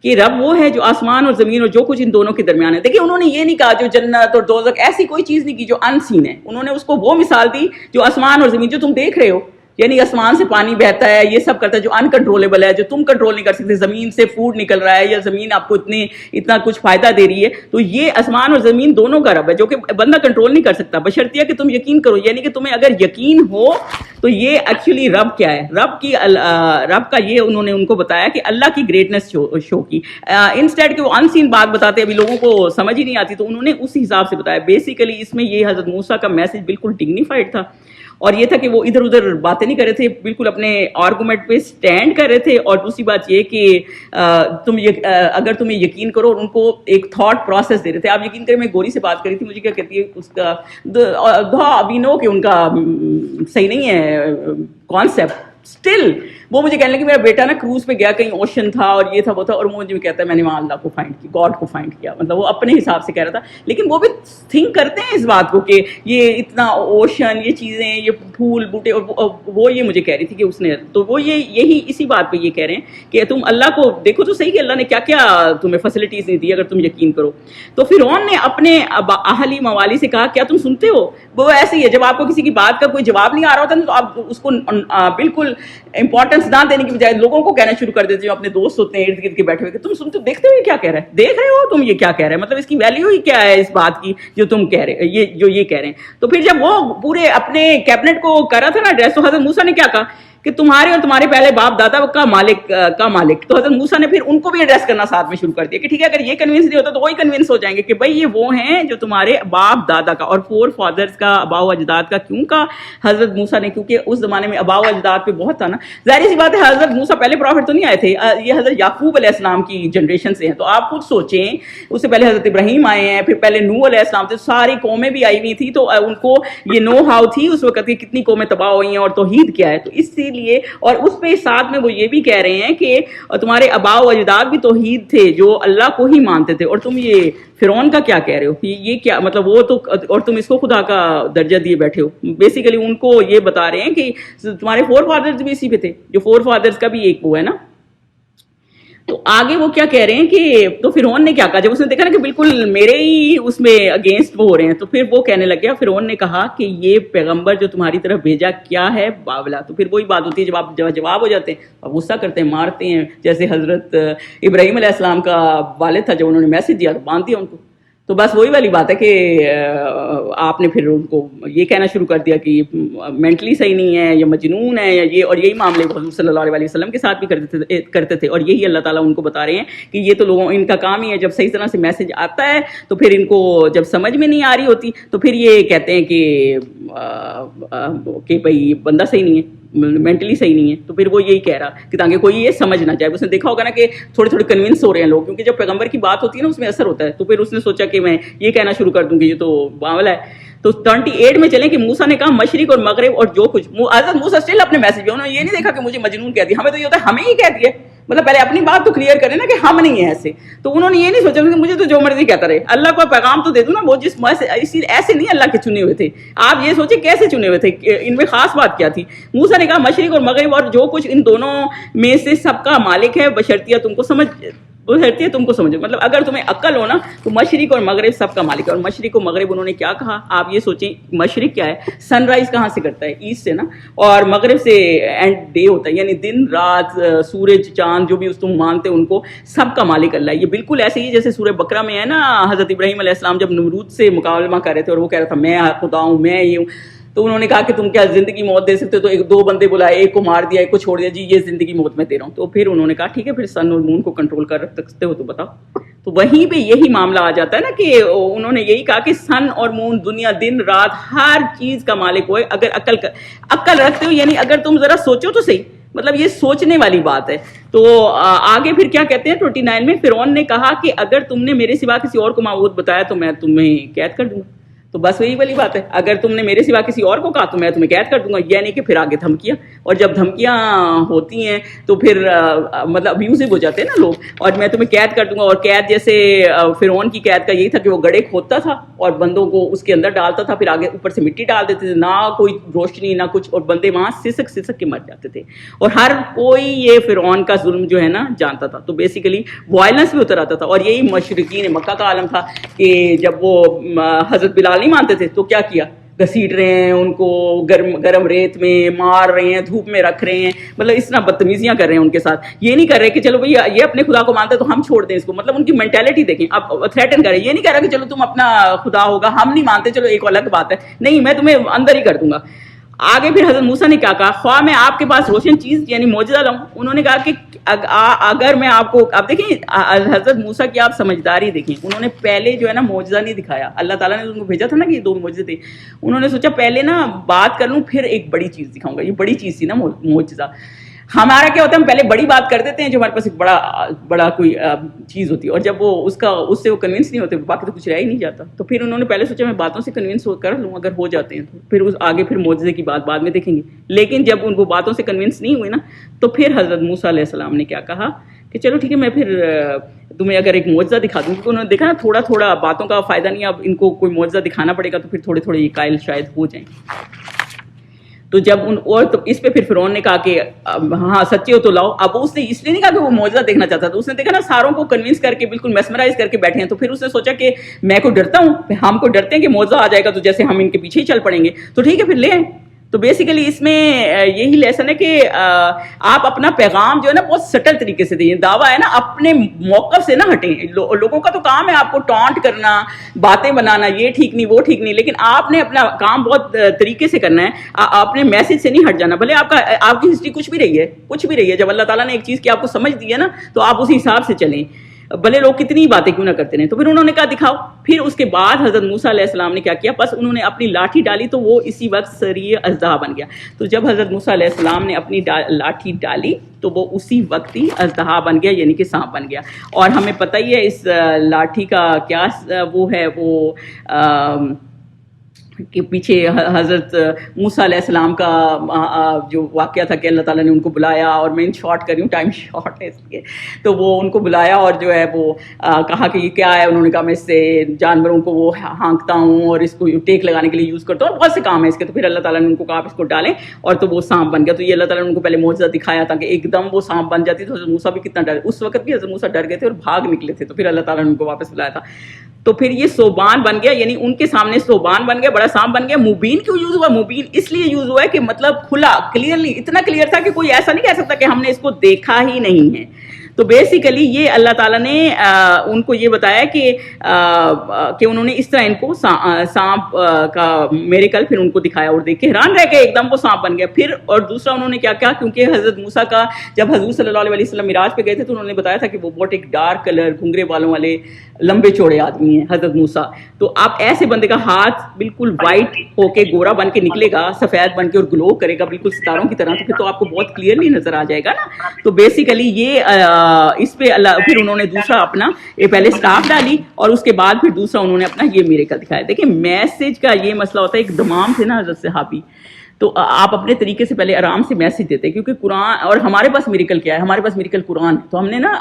کہ رب وہ ہے جو آسمان اور زمین اور جو کچھ ان دونوں کے درمیان ہے. دیکھیں انہوں نے یہ نہیں کہا جو جنت اور دوزخ, ایسی کوئی چیز نہیں کی جو ان سین ہے. انہوں نے اس کو وہ مثال دی جو آسمان اور زمین جو تم دیکھ رہے ہو, یعنی آسمان سے پانی بہتا ہے, یہ سب کرتا ہے جو انکنٹرولیبل ہے, جو تم کنٹرول نہیں کر سکتے. زمین سے فوڈ نکل رہا ہے یا زمین آپ کو اتنا کچھ فائدہ دے رہی ہے, تو یہ آسمان اور زمین دونوں کا رب ہے جو کہ بندہ کنٹرول نہیں کر سکتا, بشرطیہ کہ تم یقین کرو. یعنی کہ تمہیں اگر یقین ہو تو یہ ایکچولی رب کیا ہے, رب کا یہ انہوں نے ان کو بتایا کہ اللہ کی گریٹنس شو کی, انسٹیڈ کہ وہ ان سین بات بتاتے ابھی لوگوں کو سمجھ ہی نہیں آتی, تو انہوں نے اس حساب سے بتایا. بیسیکلی اس میں یہ حضرت موسیٰ کا میسج بالکل ڈگنیفائڈ تھا, اور یہ تھا کہ وہ ادھر ادھر باتیں نہیں کر رہے تھے, بالکل اپنے آرگومنٹ پہ سٹینڈ کر رہے تھے. اور دوسری بات یہ کہ اگر تمہیں یقین کرو, اور ان کو ایک تھاٹ پروسیس دے رہے تھے. آپ یقین کریں, میں گوری سے بات کری تھی, مجھے کیا کہتی ہے اس کا ابھی نو کہ ان کا صحیح نہیں ہے کانسیپٹ. اسٹل وہ مجھے کہنے لگے میرا بیٹا نا کروز پہ گیا, کہیں اوشن تھا اور یہ تھا وہ تھا, اور مجھے کہتا ہے میں نے وہاں اللہ کو فائنڈ کیا, گاڈ کو فائنڈ کیا. مطلب وہ اپنے حساب سے کہہ رہا تھا, لیکن وہ بھی تھنک کرتے ہیں اس بات کو کہ یہ اتنا اوشن, یہ چیزیں, یہ پھول بوٹے, اور وہ یہ مجھے کہہ رہی تھی کہ اس نے, تو وہ یہی اسی بات پہ یہ کہہ رہے ہیں کہ تم اللہ کو دیکھو تو صحیح کہ اللہ نے کیا کیا تمہیں فیسلٹیز نہیں دی اگر تم یقین کرو. تو فرعون نے اپنے اہلی موالی سے کہا کیا تم سنتے ہو. وہ ایسے ہی ہے, جب آپ کو کسی کی بات کا کوئی جواب نہیں آ رہا ہوتا نا, تو آپ اس کو بالکل امپورٹنس نہ دینے کی بجائے لوگوں کو کہنا شروع کر دیتے جو اپنے دوست ہوتے ہیں ارد گرد کے بیٹھے ہوئے کہ تم سنتے ہو, دیکھتے ہو یہ کیا کہہ رہا ہے, دیکھ رہے ہو تم یہ کیا کہہ رہے ہیں, مطلب اس کی ویلیو ہی کیا ہے اس بات کی جو تم کہہ رہے, یہ کہہ رہے ہیں. تو پھر جب وہ پورے اپنے کیبنٹ کو کر رہا تھا نا ایڈریس, تو حضرت موسیٰ نے کیا کہا کہ تمہارے اور تمہارے پہلے باپ دادا کا مالک. تو حضرت موسیٰ نے پھر ان کو بھی ایڈریس کرنا ساتھ میں شروع کر دیا کہ ٹھیک ہے, اگر یہ کنونس نہیں ہوتا تو وہی کنونس ہو جائیں گے کہ بھائی یہ وہ ہیں جو تمہارے باپ دادا کا اور فور فادرز کا, آباء و اجداد کا. کیوں کہا حضرت موسیٰ نے, کیونکہ اس زمانے میں آباء و اجداد پہ بہت تھا نا. ظاہر سی بات ہے حضرت موسیٰ پہلے پروفٹ تو نہیں آئے تھے, یہ حضرت یعقوب علیہ السلام کی جنریشن سے ہیں. تو آپ خود سوچیں, اس سے پہلے حضرت ابراہیم آئے ہیں, پھر پہلے نوح علیہ السلام تھے, ساری قومیں بھی آئی ہوئی تھی, تو ان کو یہ نو ہاؤ تھی اس وقت کی کتنی قومیں تباہ ہوئی ہیں اور توحید کیا ہے. تو اسی لیے, اور اس پہ ساتھ میں وہ یہ بھی کہہ رہے ہیں کہ تمہارے آباء و اجداد بھی توحید تھے جو اللہ کو ہی مانتے تھے, اور تم یہ فرعون کا کیا کہہ رہے ہو, یہ کیا مطلب, وہ تو, اور تم اس کو خدا کا درجہ دیے بیٹھے ہو. بیسیکلی ان کو یہ بتا رہے ہیں کہ تمہارے فور فادرز بھی اسی پہ تھے, جو فور فادرز کا بھی ایک وہ ہے نا. تو آگے وہ کیا کہہ رہے ہیں کہ تو فرعون نے کیا کہا جب اس نے دیکھا نا کہ بالکل میرے ہی اس میں اگینسٹ وہ ہو رہے ہیں, تو پھر وہ کہنے لگ گیا. فرعون نے کہا کہ یہ پیغمبر جو تمہاری طرف بھیجا کیا ہے باولا. تو پھر وہی بات ہوتی ہے جب آپ جواب ہو جاتے ہیں, آپ غصہ کرتے ہیں, مارتے ہیں, جیسے حضرت ابراہیم علیہ السلام کا والد تھا, جب انہوں نے میسج دیا تو باندھ دیا ان کو. تو بس وہی والی بات ہے کہ آپ نے پھر ان کو یہ کہنا شروع کر دیا کہ یہ مینٹلی صحیح نہیں ہے, یا مجنون ہے, یا یہ, اور یہی معاملے حضور صلی اللہ علیہ وسلم کے ساتھ بھی کرتے تھے. اور یہی اللہ تعالیٰ ان کو بتا رہے ہیں کہ یہ تو لوگوں, ان کا کام ہی ہے, جب صحیح طرح سے میسج آتا ہے تو پھر ان کو جب سمجھ میں نہیں آ رہی ہوتی تو پھر یہ کہتے ہیں کہ بھائی بندہ صحیح نہیں ہے, مینٹلی صحیح نہیں ہے. تو پھر وہ یہی کہہ رہا کہ تاکہ کوئی یہ سمجھ نہ جائے. اس نے دیکھا ہوگا نا کہ تھوڑے تھوڑے کنونس ہو رہے ہیں لوگ, کیونکہ جب پیغمبر کی بات ہوتی ہے نا اس میں اثر ہوتا ہے. تو پھر اس نے سوچا کہ میں یہ کہنا شروع کر دوں گی یہ تو باولا ہے. تو 28 میں چلیں کہ موسیٰ نے کہا مشرق اور مغرب اور جو کچھ. حضرت موسیٰ اسٹل اپنے میسج میں, انہوں نے یہ نہیں دیکھا کہ مجھے مجنون کہہ دیا, ہمیں تو یہ ہوتا ہے ہمیں ہی کہہ دیا, مطلب پہلے اپنی بات تو کلیئر کریں نا کہ ہم نہیں ہیں ایسے. تو انہوں نے یہ نہیں سوچا کہ مجھے تو جو مرضی کہتا رہے, اللہ کو پیغام تو دے دوں نا. وہ جس ایسے نہیں اللہ کے چنے ہوئے تھے, آپ یہ سوچیں کیسے چنے ہوئے تھے, ان میں خاص بات کیا تھی. موسیٰ نے کہا مشرق اور مغرب اور جو کچھ ان دونوں میں سے سب کا مالک ہے, بشرطیہ تم کو سمجھو. مطلب اگر تمہیں عقل ہو نا تو مشرق اور مغرب سب کا مالک ہے. اور مشرق و مغرب انہوں نے کیا کہا, آپ یہ سوچیں مشرق کیا ہے, سن رائز کہاں سے کرتا ہے, ایسٹ سے نا, اور مغرب سے اینڈ ڈے ہوتا ہے, یعنی دن رات, سورج چاند جو بھی اس تم مانتے ان کو سب کا مالک اللہ ہے. یہ بالکل ایسے ہی جیسے سورہ بقرہ میں ہے نا, حضرت ابراہیم علیہ السلام جب نمرود سے مکالمہ کر رہے تھے اور وہ کہہ رہا تھا میں خدا ہوں, میں یہ ہوں. تو انہوں نے کہا کہ تم کیا زندگی موت دے سکتے ہو, تو ایک دو بندے بلائے, ایک کو مار دیا, ایک کو چھوڑ دیا, جی یہ زندگی موت میں دے رہا ہوں. تو پھر انہوں نے کہا ٹھیک ہے پھر سن اور مون کو کنٹرول کر سکتے ہو تو بتاؤ. تو وہیں پہ یہی معاملہ آ جاتا ہے نا کہ انہوں نے یہی کہا کہ سن اور مون, دنیا, دن رات, ہر چیز کا مالک ہوئے اگر عقل رکھتے ہو, یعنی اگر تم ذرا سوچو تو صحیح, مطلب یہ سوچنے والی بات ہے. تو آگے پھر کیا کہتے ہیں 29 میں, فرعون نے کہا کہ اگر تم نے میرے سوا کسی اور کو معبود بتایا تو میں تمہیں قید کر دوں گا. تو بس وہی والی بات ہے, اگر تم نے میرے سوا کسی اور کو کہا تو میں تمہیں قید کر دوں گا. یعنی کہ پھر آگے دھمکیاں, اور جب دھمکیاں ہوتی ہیں تو پھر مطلب ابیوزو ہو جاتے ہیں نا لوگ, اور میں تمہیں قید کر دوں گا. اور قید جیسے فرعون کی قید کا یہی تھا کہ وہ گڑھے کھودتا تھا اور بندوں کو اس کے اندر ڈالتا تھا, پھر آگے اوپر سے مٹی ڈال دیتے تھے, نہ کوئی روشنی نہ کچھ, اور بندے وہاں سسک کے مر جاتے تھے. اور ہر کوئی یہ فرعون کا ظلم جو ہے نا جانتا تھا. تو بیسیکلی وائلنس بھی اتر آتا تھا. اور یہی مشرکین مکہ کا عالم تھا کہ جب وہ حضرت بلال نہیں مانتے تھے تو کیا کیا, گھسیٹ رہے ہیں ان کو گرم ریت میں مار رہے ہیں, دھوپ میں رکھ رہے ہیں, مطلب اس طرح بدتمیزیاں کر رہے ہیں ان کے ساتھ. یہ نہیں کر رہے کہ چلو بھائی یہ اپنے خدا کو مانتے تو ہم چھوڑ دیں اس کو, مطلب ان کی مینٹیلٹی دیکھیں. اب تھریٹن کر رہے ہیں, یہ نہیں کہہ رہا کہ چلو تم اپنا خدا ہوگا ہم نہیں مانتے چلو ایک الگ بات ہے, نہیں میں تمہیں اندر ہی کر دوں گا. آگے پھر حضرت موسیٰ نے کیا کہا, خواہ میں آپ کے پاس روشن چیز یعنی معجزہ لاؤں. انہوں نے کہا کہ اگر میں آپ کو, اب دیکھیں حضرت موسیٰ کی آپ سمجھداری دیکھیں, انہوں نے پہلے جو ہے نا معجزہ نہیں دکھایا. اللہ تعالیٰ نے ان کو بھیجا تھا نا کہ یہ 2 معجزے تھے, انہوں نے سوچا پہلے نا بات کر لوں پھر ایک بڑی چیز دکھاؤں گا. یہ بڑی چیز تھی نا معجزہ. ہمارا کیا ہوتا ہے, ہم پہلے بڑی بات کر دیتے ہیں جو ہمارے پاس ایک بڑا کوئی چیز ہوتی ہے, اور جب وہ اس سے وہ کنونس نہیں ہوتے باقی تو کچھ رہ ہی نہیں جاتا. تو پھر انہوں نے پہلے سوچا میں باتوں سے کنونس کر لوں, اگر ہو جاتے ہیں تو پھر اس آگے پھر معجزے کی بات بعد میں دیکھیں گے. لیکن جب ان کو باتوں سے کنونس نہیں ہوئی نا تو پھر حضرت موسیٰ علیہ السلام نے کیا کہا کہ چلو ٹھیک ہے میں پھر تمہیں اگر ایک معجزہ دکھا دوں, کیونکہ انہوں نے دیکھا نا تھوڑا تھوڑا باتوں کا فائدہ نہیں, اب ان کو کوئی معجزہ دکھانا پڑے گا تو پھر تھوڑے تھوڑے یہ قائل شاید ہو جائیں. تو جب اور تو اس پہ پھر فرعون نے کہا کہ ہاں سچے ہو تو لاؤ. اب اس نے اس لیے نہیں کہا کہ وہ معجزہ دیکھنا چاہتا تھا, اس نے دیکھا نا ساروں کو کنونس کر کے بالکل میسمرائز کر کے بیٹھے ہیں, تو پھر اس نے سوچا کہ میں کو ڈرتا ہوں, ہم کو ڈرتے ہیں کہ معجزہ آ جائے گا تو جیسے ہم ان کے پیچھے ہی چل پڑیں گے, تو ٹھیک ہے پھر لے آئیں. تو بیسیکلی اس میں یہی لیسن ہے کہ آپ اپنا پیغام جو ہے نا بہت سٹل طریقے سے دیں. دعویٰ ہے نا اپنے موقف سے نہ ہٹیں. لوگوں کا تو کام ہے آپ کو ٹانٹ کرنا, باتیں بنانا, یہ ٹھیک نہیں وہ ٹھیک نہیں, لیکن آپ نے اپنا کام بہت طریقے سے کرنا ہے, اپنے میسج سے نہیں ہٹ جانا. بھلے آپ کی ہسٹری کچھ بھی رہی ہے, جب اللہ تعالیٰ نے ایک چیز کی آپ کو سمجھ دی ہے نا تو آپ اسی حساب سے چلیں, بھلے لوگ کتنی باتیں کیوں نہ کرتے رہیں. تو پھر انہوں نے کہا دکھاؤ. پھر اس کے بعد حضرت موسیٰ علیہ السلام نے کیا کیا, بس انہوں نے اپنی لاٹھی ڈالی تو وہ اسی وقت سری اژدہا بن گیا. تو جب حضرت موسیٰ علیہ السلام نے اپنی لاٹھی ڈالی تو وہ اسی وقت ہی اژدہا بن گیا, یعنی کہ سانپ بن گیا. اور ہمیں پتہ ہی ہے اس لاٹھی کا کیا وہ ہے, وہ کہ پیچھے حضرت موسیٰ علیہ السلام کا جو واقعہ تھا کہ اللہ تعالیٰ نے ان کو بلایا, اور میں ان شارٹ کر رہی ہوں ٹائم شارٹ ہے اس لیے, تو وہ ان کو بلایا اور جو ہے وہ کہا کہ یہ کیا ہے. انہوں نے کہا میں اس سے جانوروں کو وہ ہانکتا ہوں اور اس کو ٹیک لگانے کے لیے یوز کرتا ہوں, اور بہت سے کام ہے اس کے. تو پھر اللہ تعالیٰ نے ان کو کہا آپ اس کو ڈالیں, اور تو وہ سانپ بن گیا. تو یہ اللہ تعالیٰ نے ان کو پہلے معجزہ دکھایا تھا کہ ایک دم وہ سانپ بن جاتی. تو حضرت موسیٰ بھی کتنا ڈر, اس وقت بھی حضرت موسیٰ ڈر گئے تھے اور بھاگ نکلے تھے. تو پھر اللہ تعالیٰ نے ان کو واپس بلایا تھا. تو پھر یہ صوبان بن گیا, یعنی ان کے سامنے صوبان بن گیا, بڑا سانپ بن گیا. مبین کیوں یوز ہوا, مبین اس لیے یوز ہوا ہے کہ مطلب کھلا, کلیئرلی, اتنا کلیئر تھا کہ کوئی ایسا نہیں کہہ سکتا کہ ہم نے اس کو دیکھا ہی نہیں ہے. تو بیسیکلی یہ اللہ تعالیٰ نے ان کو یہ بتایا کہ انہوں نے اس طرح ان کو سانپ کا میریکل پھر ان کو دکھایا, اور دیکھ کے حیران رہ گئے, ایک دم وہ سانپ بن گیا. پھر اور دوسرا انہوں نے کیا کیا, کیونکہ حضرت موسیٰ کا جب حضور صلی اللہ علیہ وسلم معراج پہ گئے تھے تو انہوں نے بتایا تھا کہ وہ بہت ایک ڈارک کلر گھنگرے بالوں والے لمبے چوڑے آدمی ہیں حضرت موسیٰ. تو آپ ایسے بندے کا ہاتھ بالکل وائٹ ہو کے گورا بن کے نکلے گا, سفید بن کے, اور گلو کرے گا بالکل ستاروں کی طرح, تو پھر تو آپ کو بہت کلیئرلی نظر آ جائے گا نا. تو بیسیکلی یہ اس پہ اللہ, پھر انہوں نے دوسرا اپنا پہلے سٹاف ڈالی, اور اس کے بعد پھر دوسرا انہوں نے اپنا یہ میریکل دکھایا. دیکھیں میسج کا یہ مسئلہ ہوتا ہے, ایک دمام تھے نا حضرت صحابی, تو آپ اپنے طریقے سے پہلے آرام سے میسج دیتے, کیونکہ قرآن, اور ہمارے پاس میریکل کیا ہے, ہمارے پاس میریکل قرآن ہے. تو ہم نے نا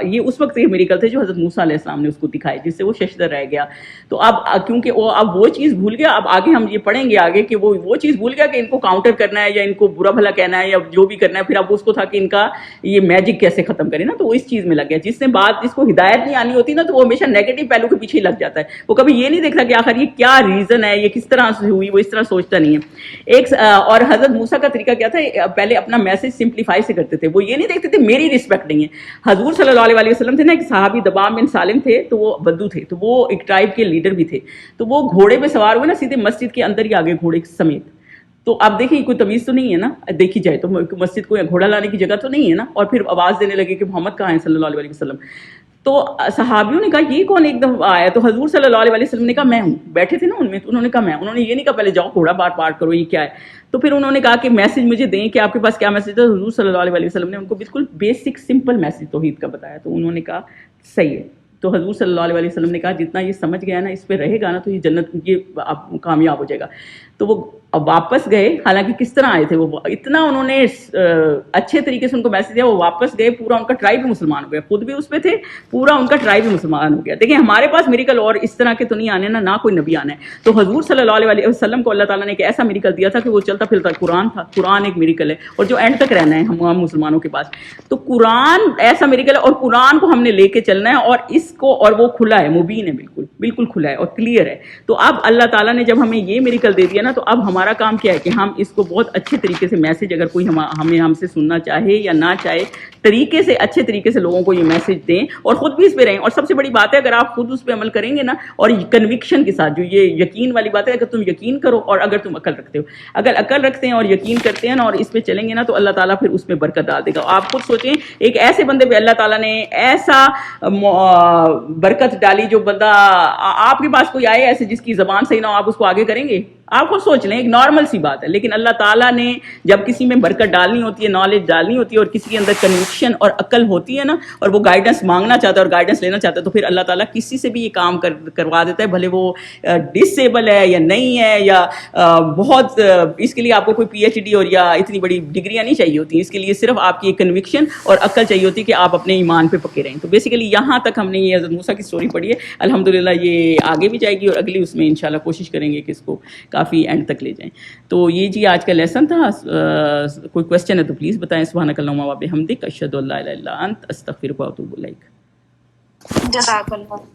یہ اس وقت یہ میریکل تھے جو حضرت موسیٰ علیہ السلام نے اس کو دکھائے, جس سے وہ ششدر رہ گیا. تو اب کیونکہ اب وہ چیز بھول گیا, اب آگے ہم یہ پڑھیں گے آگے کہ وہ چیز بھول گیا کہ ان کو کاؤنٹر کرنا ہے یا ان کو برا بھلا کہنا ہے یا جو بھی کرنا ہے. پھر اب اس کو تھا کہ ان کا یہ میجک کیسے ختم کرے نا, تو وہ اس چیز میں لگ گیا. جس نے بات, جس کو ہدایت نہیں آنی ہوتی نا, تو وہ ہمیشہ نیگیٹو پہلو کے پیچھے ہی لگ جاتا ہے. وہ کبھی یہ نہیں دیکھتا کہ آخر یہ کیا ریزن ہے, یہ کس طرح سے ہوئی, وہ اس طرح سوچتا نہیں ہے. اور حضرت موسیٰ کا طریقہ کیا تھا, پہلے اپنا میسج سمپلیفائی سے کرتے تھے. وہ یہ نہیں دیکھتے تھے میری رسپیکٹ نہیں ہے. حضور صلی اللہ علیہ وسلم تھے نا, ایک صحابی دبام بن سالم تھے, تو وہ بدو تھے, تو وہ ایک ٹرائب کے لیڈر بھی تھے. تو وہ گھوڑے پہ سوار ہوئے نا, سیدھے مسجد کے اندر ہی آگے گھوڑے سمیت. تو اب دیکھیں کوئی تمیز تو نہیں ہے نا, دیکھی جائے تو مسجد کو گھوڑا لانے کی جگہ تو نہیں ہے نا. اور پھر آواز دینے لگے کہ محمد کہاں ہیں صلی اللہ علیہ وسلم. تو صحابیوں نے کہا یہ کون ایک دم آیا. تو حضور صلی اللہ علیہ وسلم نے کہا میں ہوں, بیٹھے تھے نا ان میں, تو انہوں نے کہا میں. انہوں نے یہ نہیں کہا پہلے جاؤ گھوڑا پارٹ کرو, یہ کیا ہے. تو پھر انہوں نے کہا کہ میسج مجھے دیں کہ آپ کے پاس کیا میسج ہے. حضور صلی اللہ علیہ وسلم نے ان کو بالکل بیسک سمپل میسج توحید کا بتایا. تو انہوں نے کہا صحیح ہے. تو حضور صلی اللہ علیہ وسلم نے کہا جتنا یہ سمجھ گیا نا, اس پہ رہے گا نا, تو یہ جنت, یہ آپ کامیاب ہو جائے گا. تو وہ اب واپس گئے, حالانکہ کس طرح آئے تھے وہ, اتنا انہوں نے اچھے طریقے سے ان کو میسج دیا, وہ واپس گئے, پورا ان کا ٹرائب بھی مسلمان ہو گیا, خود بھی اس پہ تھے, پورا ان کا ٹرائب بھی مسلمان ہو گیا. دیکھیں ہمارے پاس میریکل اور اس طرح کے تو نہیں آنے نہ کوئی نبی آنا ہے. تو حضور صلی اللہ علیہ وسلم کو اللہ تعالیٰ نے ایک ایسا میریکل دیا تھا کہ وہ چلتا پھرتا قرآن تھا. قرآن ایک میریکل ہے اور جو اینڈ تک رہنا ہے ہم مسلمانوں کے پاس. تو قرآن ایسا میریکل ہے, اور قرآن کو ہم نے لے کے چلنا ہے, اور اس کو, اور وہ کھلا ہے, مبین ہے, بالکل بالکل کھلا ہے اور کلیئر ہے. تو اب اللہ تعالیٰ نے جب ہمیں یہ میریکل دے دیا نا, تو اب ہمارا کام کیا ہے کہ ہم اس کو بہت اچھے طریقے سے میسج, اگر کوئی ہم سے سننا چاہے یا نہ چاہے, طریقے سے اچھے طریقے سے لوگوں کو یہ میسج دیں, اور خود بھی اس پہ رہیں. اور سب سے بڑی بات ہے, اگر آپ خود اس پہ عمل کریں گے نا, اور کنوکشن کے ساتھ, جو یہ یقین والی بات ہے, اگر تم یقین کرو اور اگر تم عقل رکھتے ہو, اگر عقل رکھتے ہیں اور یقین کرتے ہیں نا, اور اس پہ چلیں گے نا, تو اللہ تعالیٰ پھر اس میں برکت ڈال دے گا. آپ خود سوچیں, ایک ایسے بندے پہ اللہ تعالیٰ نے ایسا برکت ڈالی, جو بندہ آپ کے پاس کوئی آئے ایسے جس کی زبان صحیح نہ ہو, آپ اس کو آگے کریں گے؟ آپ خود سوچ لیں, ایک نارمل سی بات ہے. لیکن اللہ تعالیٰ نے جب کسی میں برکت ڈالنی ہوتی ہے, نالج ڈالنی ہوتی ہے, اور کسی کے اندر کنوکشن اور عقل ہوتی ہے نا, اور وہ گائیڈنس مانگنا چاہتا ہے اور گائیڈنس لینا چاہتا ہے, تو پھر اللہ تعالیٰ کسی سے بھی یہ کام کروا دیتا ہے, بھلے وہ ڈسیبل ہے یا نہیں ہے, یا بہت, اس کے لیے آپ کو کوئی پی ایچ ڈی اور یا اتنی بڑی ڈگریاں نہیں چاہیے ہوتی. اس کے لیے صرف آپ کی ایک کنوکشن اور عقل چاہیے ہوتی ہے کہ آپ اپنے ایمان پہ پکے رہیں. تو بیسیکلی یہاں تک ہم نے یہ حضرت موسیٰ کی سٹوری پڑھی ہے. الحمدللہ یہ آگے بھی جائے گی, اور اگلی اس میں انشاءاللہ کوشش کریں گے کہ اس کو کافی اینڈ تک لے جائیں. تو یہ جی آج کا لیسن تھا. کوئی کویسچن ہے تو پلیز بتائیں. سبحانک اللہم و بحمدک, اشہد ان لا الہ الا انت, استغفرک و اتوب الیک. جزاک اللہ.